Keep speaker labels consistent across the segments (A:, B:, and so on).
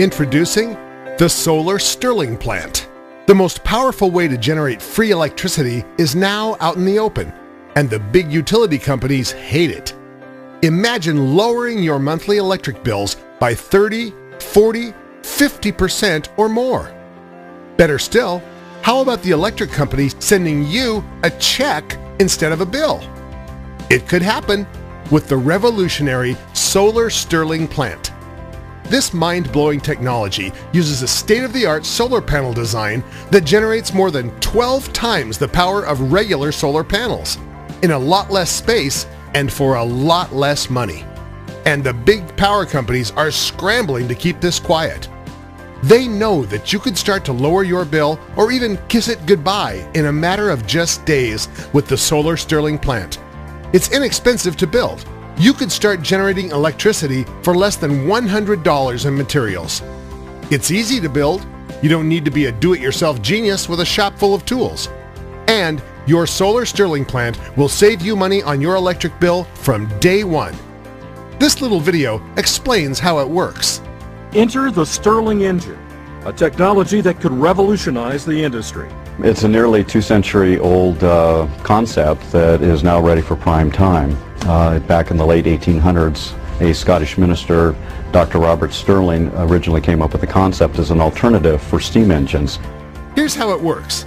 A: Introducing the Solar Stirling Plant. The most powerful way to generate free electricity is now out in the open, and the big utility companies hate it. Imagine lowering your monthly electric bills by 30, 40, 50% or more. Better still, how about the electric company sending you a check instead of a bill? It could happen with the revolutionary Solar Stirling Plant. This mind-blowing technology uses a state-of-the-art solar panel design that generates more than 12 times the power of regular solar panels, in a lot less space and for a lot less money. And the big power companies are scrambling to keep this quiet. They know that you could start to lower your bill or even kiss it goodbye in a matter of just days with the Solar Stirling Plant. It's inexpensive to build. You could start generating electricity for less than $100 in materials. It's easy to build. You don't need to be a do-it-yourself genius with a shop full of tools. And your Solar Stirling Plant will save you money on your electric bill from day one. This little video explains how it works.
B: Enter the Stirling engine, a technology that could revolutionize the industry.
C: It's a nearly 2-century-old concept that is now ready for prime time. Back in the late 1800s, a Scottish minister, Dr. Robert Stirling, originally came up with the concept as an alternative for steam engines.
A: Here's how it works.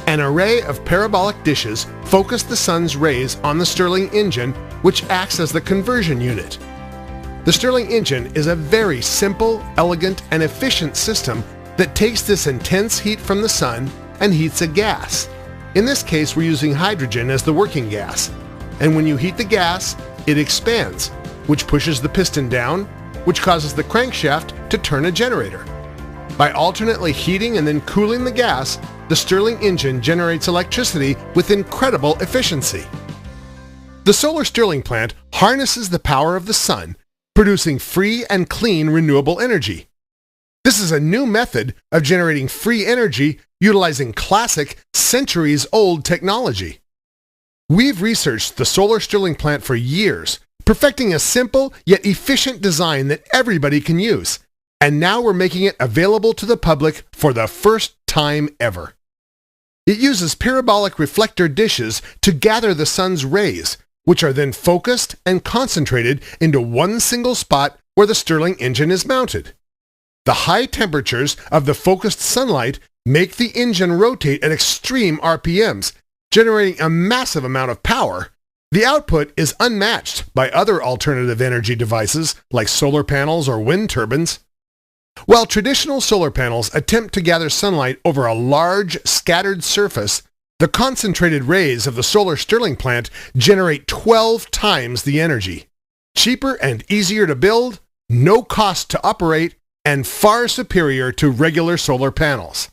A: An array of parabolic dishes focus the sun's rays on the Stirling engine, which acts as the conversion unit. The Stirling engine is a very simple, elegant, and efficient system that takes this intense heat from the sun and heats a gas. In this case, we're using hydrogen as the working gas. And when you heat the gas, it expands, which pushes the piston down, which causes the crankshaft to turn a generator. By alternately heating and then cooling the gas, the Stirling engine generates electricity with incredible efficiency. The Solar Stirling Plant harnesses the power of the sun, producing free and clean renewable energy. This is a new method of generating free energy utilizing classic, centuries-old technology. We've researched the Solar Stirling Plant for years, perfecting a simple yet efficient design that everybody can use, and now we're making it available to the public for the first time ever. It uses parabolic reflector dishes to gather the sun's rays, which are then focused and concentrated into one single spot where the Stirling engine is mounted. The high temperatures of the focused sunlight make the engine rotate at extreme RPMs, generating a massive amount of power. The output is unmatched by other alternative energy devices like solar panels or wind turbines. While traditional solar panels attempt to gather sunlight over a large, scattered surface, the concentrated rays of the Solar Stirling Plant generate 12 times the energy. Cheaper and easier to build, no cost to operate, and far superior to regular solar panels.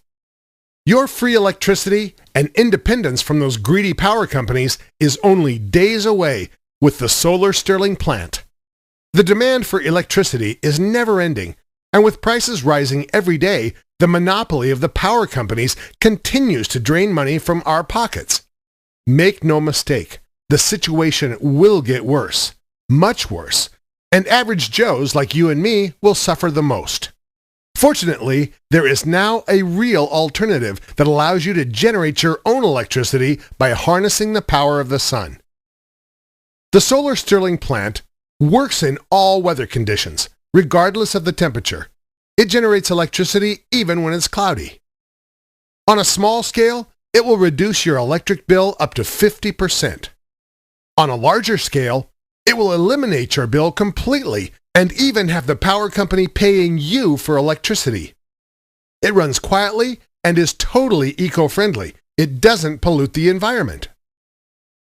A: Your free electricity and independence from those greedy power companies is only days away with the Solar Stirling Plant. The demand for electricity is never-ending, and with prices rising every day, the monopoly of the power companies continues to drain money from our pockets. Make no mistake, the situation will get worse, much worse, and average Joes like you and me will suffer the most. Fortunately, there is now a real alternative that allows you to generate your own electricity by harnessing the power of the sun. The Solar Stirling Plant works in all weather conditions, regardless of the temperature. It generates electricity even when it's cloudy. On a small scale, it will reduce your electric bill up to 50%. On a larger scale, it will eliminate your bill completely and even have the power company paying you for electricity. It runs quietly and is totally eco-friendly. It doesn't pollute the environment.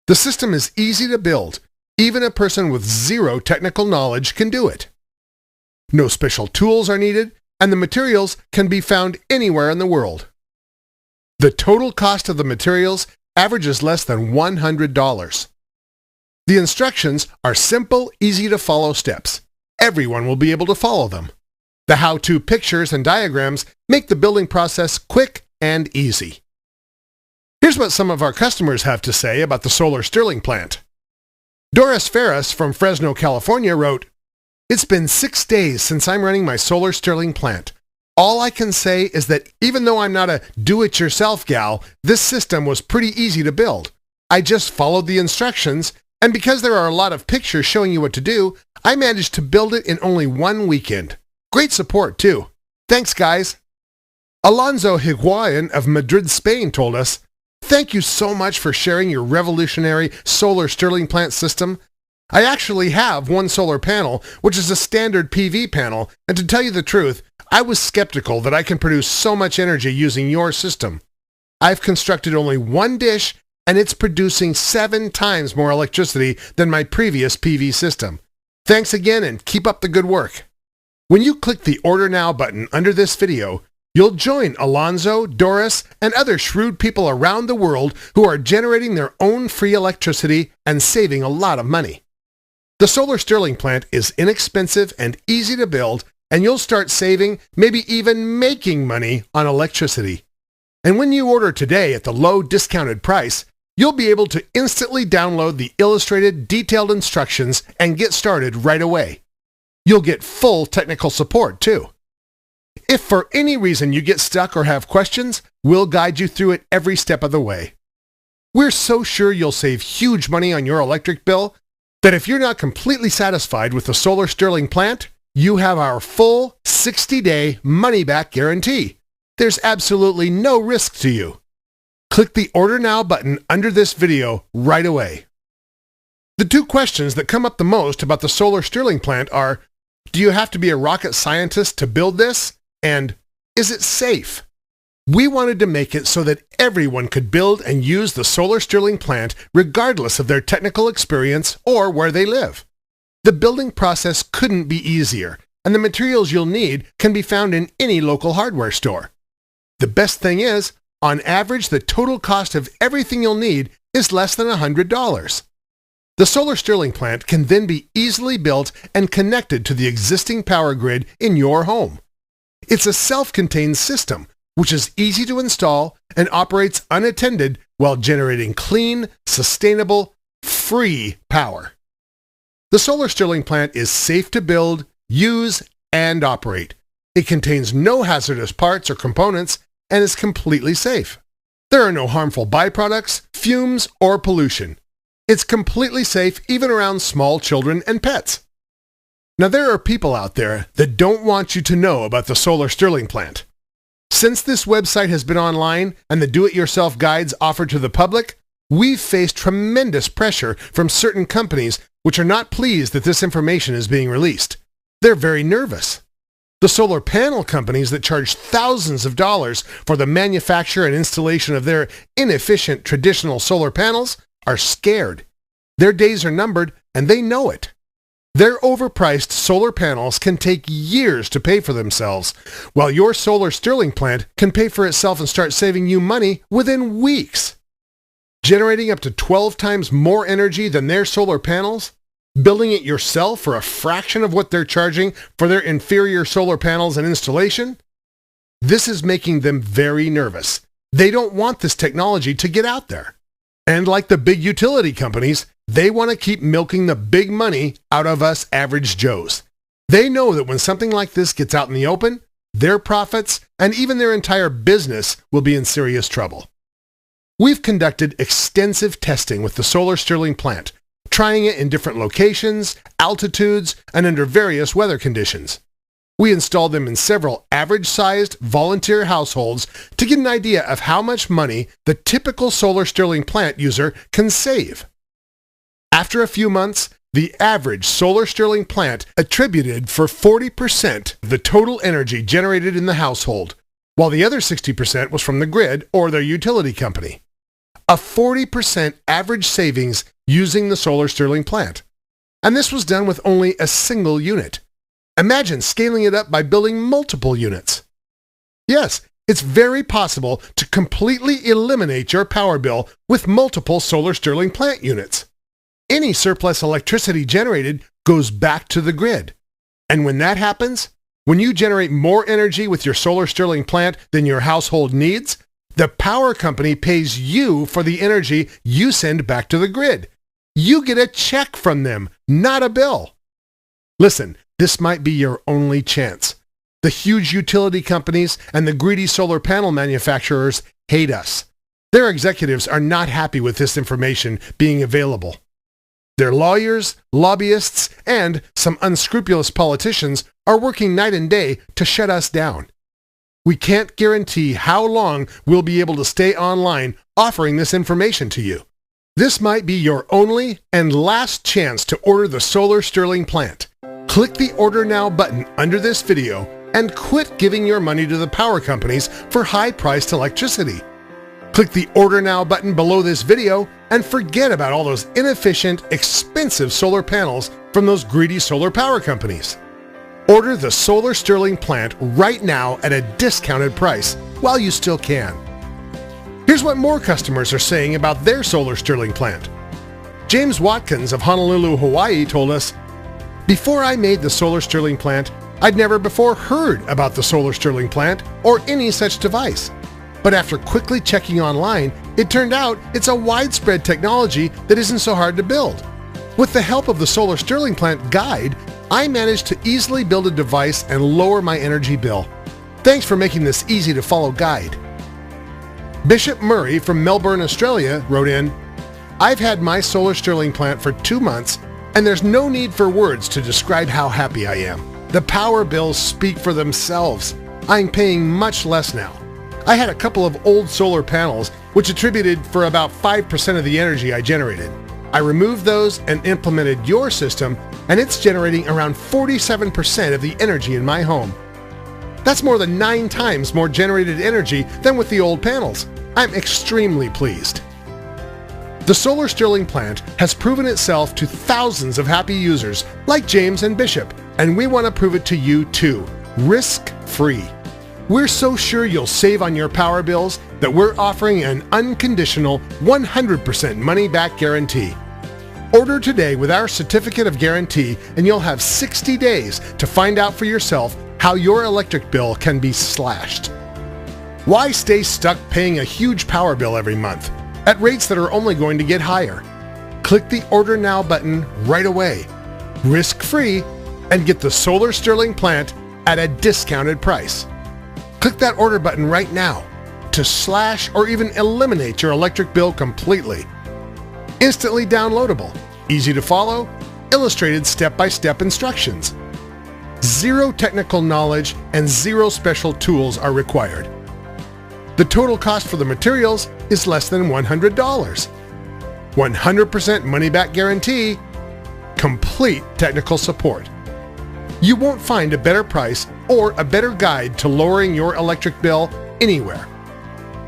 A: The system is easy to build. Even a person with zero technical knowledge can do it. No special tools are needed, and the materials can be found anywhere in the world. The total cost of the materials averages less than $100. The instructions are simple, easy-to-follow steps. Everyone will be able to follow them. The how-to pictures and diagrams make the building process quick and easy. Here's what some of our customers have to say about the Solar Stirling Plant. Doris Ferris from Fresno, California wrote, It's been 6 days since I'm running my solar Stirling plant. All I can say is that even though I'm not a do-it-yourself gal, this system was pretty easy to build. I just followed the instructions, and because there are a lot of pictures showing you what to do, I managed to build it in only one weekend. Great support, too. Thanks, guys. Alonso Higuain of Madrid, Spain told us, "Thank you so much for sharing your revolutionary solar Stirling plant system. I actually have one solar panel, which is a standard PV panel, and to tell you the truth, I was skeptical that I can produce so much energy using your system. I've constructed only one dish, and it's producing 7 times more electricity than my previous PV system. Thanks again, and keep up the good work." When you click the Order Now button under this video, you'll join Alonso, Doris, and other shrewd people around the world who are generating their own free electricity and saving a lot of money. The solar Stirling plant is inexpensive and easy to build, and you'll start saving, maybe even making money on electricity. And when you order today at the low discounted price, you'll be able to instantly download the illustrated, detailed instructions and get started right away. You'll get full technical support, too. If for any reason you get stuck or have questions, we'll guide you through it every step of the way. We're so sure you'll save huge money on your electric bill that if you're not completely satisfied with the solar Stirling plant, you have our full 60-day money-back guarantee. There's absolutely no risk to you. Click the Order Now button under this video right away. The 2 questions that come up the most about the solar Stirling plant are, do you have to be a rocket scientist to build this? And is it safe? We wanted to make it so that everyone could build and use the solar Stirling plant regardless of their technical experience or where they live. The building process couldn't be easier, and the materials you'll need can be found in any local hardware store. The best thing is, on average, the total cost of everything you'll need is less than $100. The solar Stirling plant can then be easily built and connected to the existing power grid in your home. It's a self-contained system, which is easy to install and operates unattended while generating clean, sustainable, free power. The solar Stirling plant is safe to build, use, and operate. It contains no hazardous parts or components and is completely safe. There are no harmful byproducts, fumes, or pollution. It's completely safe even around small children and pets. Now, there are people out there that don't want you to know about the solar Stirling plant. Since this website has been online and the do-it-yourself guides offered to the public, we've faced tremendous pressure from certain companies which are not pleased that this information is being released. They're very nervous. The solar panel companies that charge thousands of dollars for the manufacture and installation of their inefficient traditional solar panels are scared. Their days are numbered, and they know it. Their overpriced solar panels can take years to pay for themselves, while your solar Stirling plant can pay for itself and start saving you money within weeks. Generating up to 12 times more energy than their solar panels, building it yourself for a fraction of what they're charging for their inferior solar panels and installation? This is making them very nervous. They don't want this technology to get out there. And like the big utility companies, they want to keep milking the big money out of us average Joes. They know that when something like this gets out in the open, their profits and even their entire business will be in serious trouble. We've conducted extensive testing with the solar Stirling plant, trying it in different locations, altitudes, and under various weather conditions. We installed them in several average-sized volunteer households to get an idea of how much money the typical solar Stirling plant user can save. After a few months, the average solar Stirling plant attributed for 40% of the total energy generated in the household, while the other 60% was from the grid or their utility company. A 40% average savings using the solar Stirling plant. And this was done with only a single unit. Imagine scaling it up by building multiple units. Yes, it's very possible to completely eliminate your power bill with multiple solar Stirling plant units. Any surplus electricity generated goes back to the grid. And when that happens, when you generate more energy with your solar Stirling plant than your household needs, the power company pays you for the energy you send back to the grid. You get a check from them, not a bill. Listen, this might be your only chance. The huge utility companies and the greedy solar panel manufacturers hate us. Their executives are not happy with this information being available. Their lawyers, lobbyists, and some unscrupulous politicians are working night and day to shut us down. We can't guarantee how long we'll be able to stay online offering this information to you. This might be your only and last chance to order the Solar Stirling plant. Click the Order Now button under this video and quit giving your money to the power companies for high-priced electricity. Click the Order Now button below this video and forget about all those inefficient, expensive solar panels from those greedy solar power companies. Order the Solar Stirling plant right now at a discounted price while you still can. Here's what more customers are saying about their Solar Stirling plant. James Watkins of Honolulu, Hawaii told us, "Before I made the Solar Stirling plant, I'd never before heard about the Solar Stirling plant or any such device. But after quickly checking online, it turned out it's a widespread technology that isn't so hard to build. With the help of the Solar Stirling plant guide, I managed to easily build a device and lower my energy bill. Thanks for making this easy to follow guide." Bishop Murray from Melbourne, Australia wrote in, "I've had my Solar Stirling plant for 2 months and there's no need for words to describe how happy I am. The power bills speak for themselves. I'm paying much less now. I had a couple of old solar panels which attributed for about 5% of the energy I generated. I removed those and implemented your system, and it's generating around 47% of the energy in my home. That's more than 9 times more generated energy than with the old panels. I'm extremely pleased." The Solar Stirling plant has proven itself to thousands of happy users like James and Bishop, and we want to prove it to you too, risk-free. We're so sure you'll save on your power bills that we're offering an unconditional 100% money-back guarantee. Order today with our certificate of guarantee and you'll have 60 days to find out for yourself how your electric bill can be slashed. Why stay stuck paying a huge power bill every month at rates that are only going to get higher? Click the Order Now button right away, risk-free, and get the Solar Stirling plant at a discounted price. Click that order button right now to slash or even eliminate your electric bill completely. Instantly downloadable, easy to follow, illustrated step-by-step instructions. Zero technical knowledge and zero special tools are required. The total cost for the materials is less than $100. 100% money-back guarantee, complete technical support. You won't find a better price or a better guide to lowering your electric bill anywhere.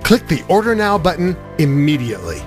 A: Click the Order Now button immediately.